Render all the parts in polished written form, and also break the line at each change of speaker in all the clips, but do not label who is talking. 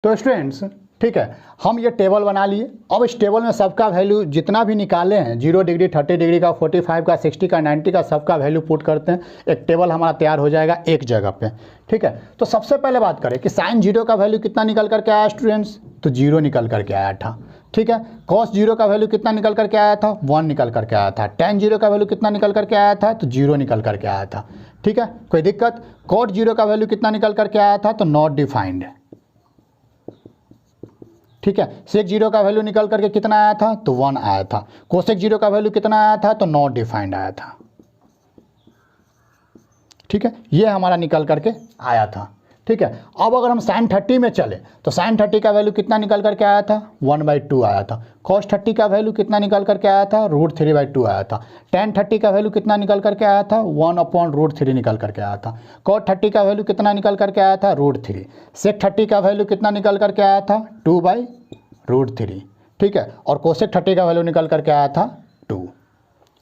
तो स्टूडेंट्स ठीक है, हम ये टेबल बना लिए। अब इस टेबल में सबका वैल्यू जितना भी निकाले हैं 0 डिग्री 30 डिग्री का 45 का 60 का 90 का सबका वैल्यू पुट करते हैं, एक टेबल हमारा तैयार हो जाएगा एक जगह पे। ठीक है, तो सबसे पहले बात करें कि साइन 0 का वैल्यू कितना निकल करके आया स्टूडेंट्स, तो 0 निकल करके आया था। ठीक है, कॉस 0 का वैल्यू कितना निकल करके आया था, 1 निकल करके आया था। टेन 0 का वैल्यू कितना निकल करके आया था, तो 0 निकल करके आया था। ठीक है, कोई दिक्कत। कॉट 0 का वैल्यू कितना निकल करके आया था, तो नॉट डिफाइंड। ठीक है, सेक 0 का वैल्यू निकल करके कितना आया था, तो 1 आया था। कोसेक 0 का वैल्यू कितना आया था, तो नॉट डिफाइंड आया था। ठीक है, ये हमारा निकल करके आया था। ठीक है, अब अगर हम साइन 30 में चले तो साइन 30 का वैल्यू कितना निकल करके आया था, 1/2 आया था। कॉस 30 का वैल्यू कितना निकल करके आया था, √3/2 आया था। टेन 30 का वैल्यू कितना निकल करके आया था, 1/√3 निकल करके आया था। कॉट 30 का वैल्यू कितना निकल करके आया था, √3। सेक 30 का वैल्यू कितना निकल करके आया था, 2/√3। ठीक है, और कोसेक 30 का वैल्यू निकल करके आया था 2।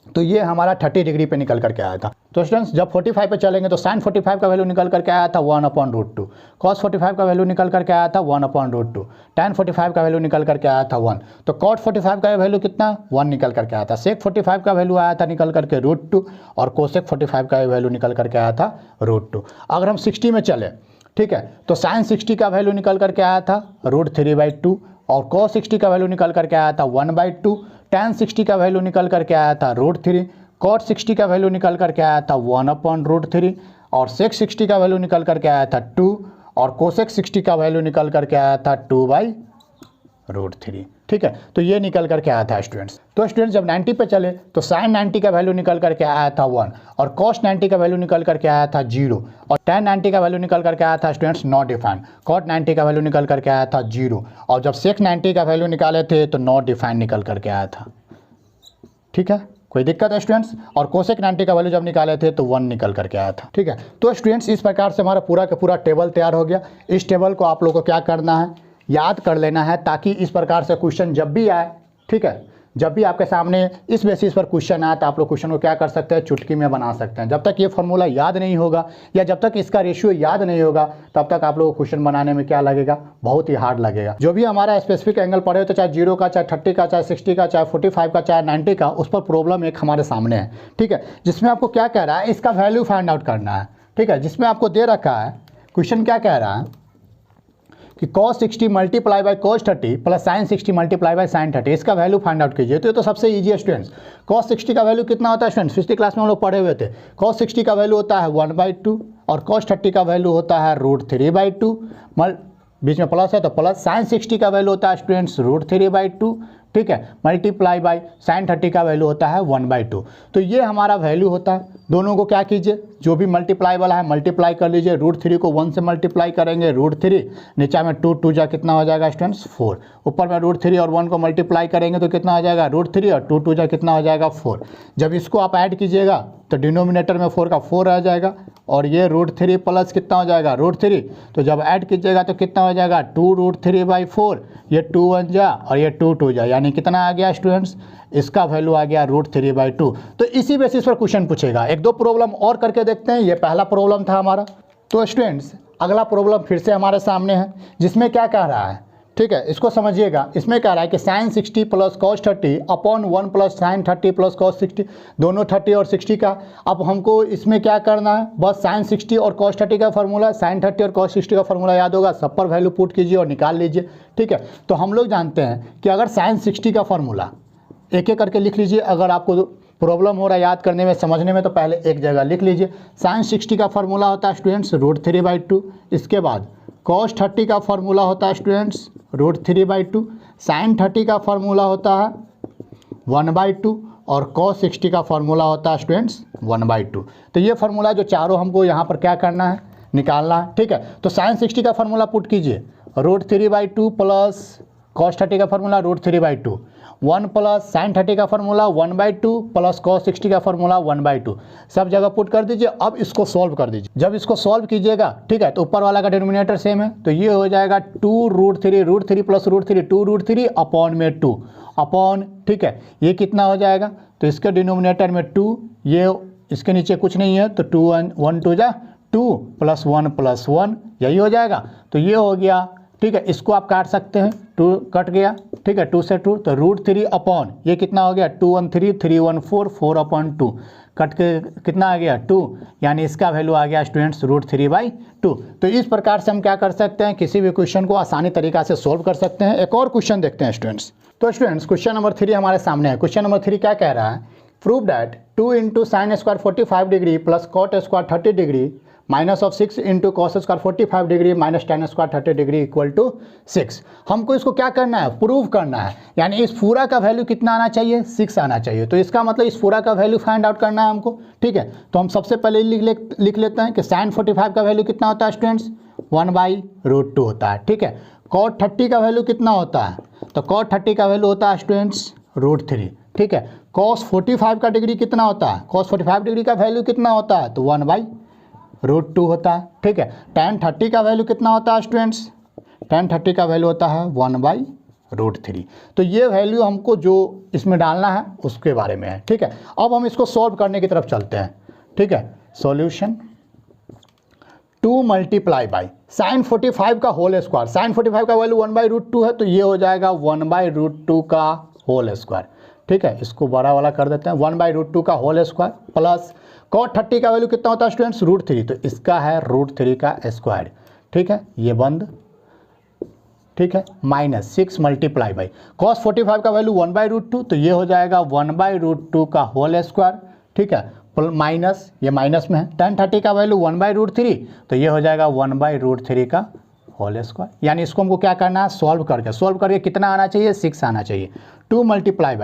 तो ये हमारा 30 डिग्री पे निकल करके आया था। तो स्टूडेंट्स जब 45 पे चलेंगे तो साइन 45 का वैल्यू निकल करके आया था 1/√2। कॉस 45 का वैल्यू निकल करके आया था 1/√2। टेन 45 का वैल्यू निकल करके आया था 1। तो कॉट 45 का वैल्यू कितना, 1 निकल करके आया था। सेक 45 का वैल्यू आया था निकल करके √2 और कोसेक 45 का वैल्यू निकल करके आया था √2। अगर हम 60 में चले, ठीक है, तो साइन 60 का वैल्यू निकल करके आया था √3/2 और कॉस 60 का वैल्यू निकल करके आया था 1/2। टेन 60 का वैल्यू निकल करके आया था √3। कॉट 60 का वैल्यू निकल करके आया था 1/√3 और सेक 60 का वैल्यू निकल करके आया था 2 और कोसेक 60 का वैल्यू निकल करके आया था 2/√3। ठीक है, तो ये निकल करके आया था स्टूडेंट्स। तो स्टूडेंट्स जब 90 पे चले तो साइन 90 का वैल्यू निकल करके आया था 1 और कॉस 90 का वैल्यू निकल करके आया था 0 और टेन 90 का वैल्यू निकल करके आया था स्टूडेंट्स नॉट डिफाइंड। कॉट 90 का वैल्यू निकल करके आया था 0 और जब सेक 90 का वैल्यू निकाले थे तो नॉट डिफाइंड निकल करके आया था। ठीक है, कोई दिक्कत है स्टूडेंट्स। और कोसेक 90 का वैल्यू जब निकाले थे तो 1 निकल करके आया था। ठीक है, तो स्टूडेंट्स इस प्रकार से हमारा पूरा का पूरा टेबल तैयार हो गया। इस टेबल को आप लोग को क्या करना है, याद कर लेना है, ताकि इस प्रकार से क्वेश्चन जब भी आए, ठीक है, जब भी आपके सामने इस बेसिस पर क्वेश्चन आए तो आप लोग क्वेश्चन को क्या कर सकते हैं, चुटकी में बना सकते हैं। जब तक ये फॉर्मूला याद नहीं होगा या जब तक इसका रेशियो याद नहीं होगा तब तक आप लोगों को क्वेश्चन बनाने में क्या लगेगा, बहुत ही हार्ड लगेगा। जो भी हमारा स्पेसिफिक एंगल पड़े तो चाहे 0 का, चाहे 30 का, चाहे 60 का, चाहे 45 का, चाहे 90 का, उस पर प्रॉब्लम एक हमारे सामने है। ठीक है, जिसमें आपको क्या कह रहा है, इसका वैल्यू फाइंड आउट करना है। ठीक है, जिसमें आपको दे रखा है क्वेश्चन क्या कह रहा है कि cos 60 multiply by cos 30 plus sign 60 multiply by sine 30, इसका वैल्यू फाइंड आउट कीजिए। तो ये तो सबसे ईजी है स्टूडेंट्स। cos 60 का वैल्यू कितना होता है स्टूडेंट्स, पिछली क्लास में हम लोग पढ़े हुए थे। cos 60 का वैल्यू होता है 1/2 और cos 30 का वैल्यू होता है √3/2। बीच में प्लस है तो प्लस। साइन 60 का वैल्यू होता है स्टूडेंट्स √3/2। ठीक है, मल्टीप्लाई बाई साइन 30 का वैल्यू होता है 1/2। तो ये हमारा वैल्यू होता है। दोनों को क्या कीजिए, जो भी मल्टीप्लाई वाला है मल्टीप्लाई कर लीजिए। √3 को 1 से मल्टीप्लाई करेंगे, √3 नीचे में 2 जा कितना हो जाएगा स्टूडेंट्स 4। ऊपर में √3 और 1 को मल्टीप्लाई करेंगे तो कितना हो जाएगा, √3 और 2 जा कितना हो जाएगा 4। जब इसको आप ऐड कीजिएगा तो डिनोमिनेटर में 4 का 4 आ जाएगा और ये √3 प्लस कितना हो जाएगा √3। तो जब ऐड कीजिएगा तो कितना हो जाएगा 2√3/4, ये 2 1 जा और ये 2 2 जा, यानी कितना आ गया स्टूडेंट्स, इसका वैल्यू आ गया √3/2। तो इसी बेसिस पर क्वेश्चन पूछेगा। एक दो प्रॉब्लम और करके देखते हैं। ये पहला प्रॉब्लम था हमारा। तो स्टूडेंट्स अगला प्रॉब्लम फिर से हमारे सामने है, जिसमें क्या कह रहा है, ठीक है, इसको समझिएगा। इसमें कह रहा है कि sine 60 plus cos 30 upon 1 plus sine 30 plus cos 60, दोनों 30 और 60 का। अब हमको इसमें क्या करना है, बस साइन 60 और cos 30 का फार्मूला, साइन 30 और cos 60 का फार्मूला याद होगा, सब पर वैल्यू पुट कीजिए और निकाल लीजिए। ठीक है, तो हम लोग जानते हैं कि अगर साइन 60 का फार्मूला एक एक करके लिख लीजिए। अगर आपको प्रॉब्लम हो रहा है याद करने में, समझने में, तो पहले एक जगह लिख लीजिए। साइन 60 का फार्मूला होता है स्टूडेंट्स √3/2। इसके बाद cos 30 का फार्मूला होता है स्टूडेंट्स √3/2। साइन 30 का फार्मूला होता है 1/2 और cos 60 का फार्मूला होता है स्टूडेंट्स 1/2। तो ये फार्मूला जो चारों हमको यहाँ पर क्या करना है, निकालना है। ठीक है, तो साइन 60 का फार्मूला पुट कीजिए, √3/2 प्लस cos 30 का फार्मूला √3/2, 1 प्लस साइन 30 का फार्मूला 1/2 प्लस cos 60 का फार्मूला 1/2, सब जगह पुट कर दीजिए। अब इसको सॉल्व कर दीजिए। जब इसको सॉल्व कीजिएगा, ठीक है, तो ऊपर वाला का डिनोमिनेटर सेम है, तो ये हो जाएगा 2√3, √3 प्लस √3 2√3 अपॉन में 2 अपॉन, ठीक है, ये कितना हो जाएगा, तो इसके डिनोमिनेटर में 2, ये इसके नीचे कुछ नहीं है, तो 2 1 2 जा 2 प्लस 1 प्लस 1, यही हो जाएगा। तो ये हो गया ठीक है, इसको आप काट सकते हैं, 2 कट गया, ठीक है, 2 से 2 तो √3 अपॉन ये कितना हो गया 2 1 3 3 1 4 4 अपॉन 2 कट के कितना आ गया 2, यानी इसका वैल्यू आ गया स्टूडेंट्स √3/2। तो इस प्रकार से हम क्या कर सकते हैं, किसी भी क्वेश्चन को आसानी तरीका से सोल्व कर सकते हैं। एक और क्वेश्चन देखते हैं स्टूडेंट्स। तो स्टूडेंट्स क्वेश्चन नंबर 3 हमारे सामने है। क्वेश्चन नंबर 3 क्या कह रहा है, prove that 2 × sin² 45 degree plus cot² 30 degree minus of 6 × cos² 45 degree minus tan² 30 degree equal to 6। हमको इसको क्या करना है, प्रूव करना है, यानी इस पूरा का वैल्यू कितना आना चाहिए, 6 आना चाहिए। तो इसका मतलब इस पूरा का वैल्यू फाइंड आउट करना है हमको, ठीक है। तो हम सबसे पहले लिख लेते हैं कि sin 45 का वैल्यू कितना होता है स्टूडेंट्स, 1/√2 होता है, ठीक है। cot 30 का वैल्यू कितना होता है, तो cot 30 का वैल्यू होता है स्टूडेंट्स √3, ठीक है। cos 45 का डिग्री कितना होता है, cos 45 डिग्री का वैल्यू कितना होता है, तो 1/√2 होता है, ठीक है। tan 30 का वैल्यू कितना होता है स्टूडेंट्स, tan 30 का वैल्यू होता है 1/√3। तो ये वैल्यू हमको जो इसमें डालना है उसके बारे में है, ठीक है। अब हम इसको सॉल्व करने की तरफ चलते हैं, ठीक है। सॉल्यूशन 2 × sin 45 का होल स्क्वायर, sin 45 का वैल्यू 1/√2 है, तो ये हो जाएगा 1/√2 का होल स्क्वायर, ठीक है। इसको बड़ा वाला कर देते हैं, 1/√2 का होल स्क्वायर प्लस cot 30 का वैल्यू कितना होता है स्टूडेंट्स, √3, तो इसका है √3 का स्क्वायर, ठीक है, ये बंद, ठीक है, माइनस 6 × cos 45 का वैल्यू 1/√2, तो ये हो जाएगा 1/√2 का होल स्क्वायर, ठीक है, माइनस ये माइनस में है, tan 30 का वैल्यू 1/√3, तो ये हो जाएगा 1/√3 का होल स्क्वायर। यानी इसको हमको क्या करना है, सॉल्व करके कितना आना चाहिए, 6 आना चाहिए। 2 ×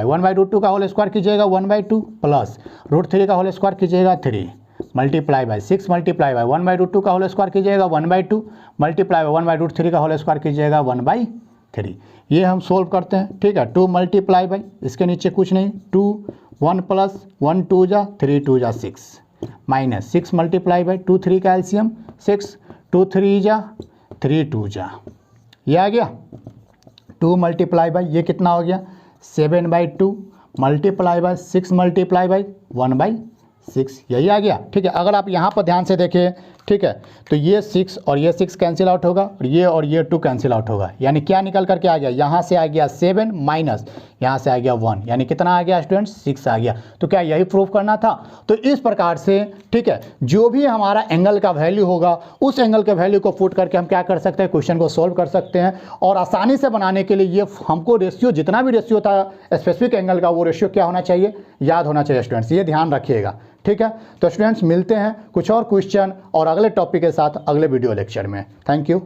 1/√2 का होल स्क्वायर कीजिएगा 1/2 प्लस √3 का होल स्क्वायर कीजिएगा 3 मल्टीप्लाई बाय 6 मल्टीप्लाई बाय 1/√2 का होल स्क्वायर कीजिएगा 1/2 मल्टीप्लाई बाय 1/√3 का होल स्क्वायर कीजिएगा 1/3। ये हम सोल्व करते हैं, ठीक है। 2 × इसके नीचे कुछ नहीं, 2 1 + 1 2 जा 3 2 जा 6 माइनस 6 × 2 3 का एलसीएम 6 2 3 जा 3 2 जा, ये आ गया। 2 × ये कितना हो गया 7/2 मल्टीप्लाई बाय 6 मल्टीप्लाई बाय 1/6, यही आ गया, ठीक है। अगर आप यहाँ पर ध्यान से देखें, ठीक है, तो ये 6 और ये 6 कैंसिल आउट होगा और ये 2 कैंसिल आउट होगा, यानी क्या निकल करके आ गया, यहाँ से आ गया 7 माइनस यहाँ से आ गया 1, यानी कितना आ गया स्टूडेंट्स 6 आ गया। तो क्या यही प्रूफ करना था। तो इस प्रकार से, ठीक है, जो भी हमारा एंगल का वैल्यू होगा उस एंगल के वैल्यू को पुट करके हम क्या कर सकते हैं, क्वेश्चन को सोल्व कर सकते हैं। और आसानी से बनाने के लिए ये हमको रेशियो, जितना भी रेशियो था स्पेसिफिक एंगल का, वो रेशियो क्या होना चाहिए, याद होना चाहिए स्टूडेंट्स, ये ध्यान रखिएगा, ठीक है। तो स्टूडेंट्स मिलते हैं कुछ और क्वेश्चन और अगले टॉपिक के साथ अगले वीडियो लेक्चर में। Thank you.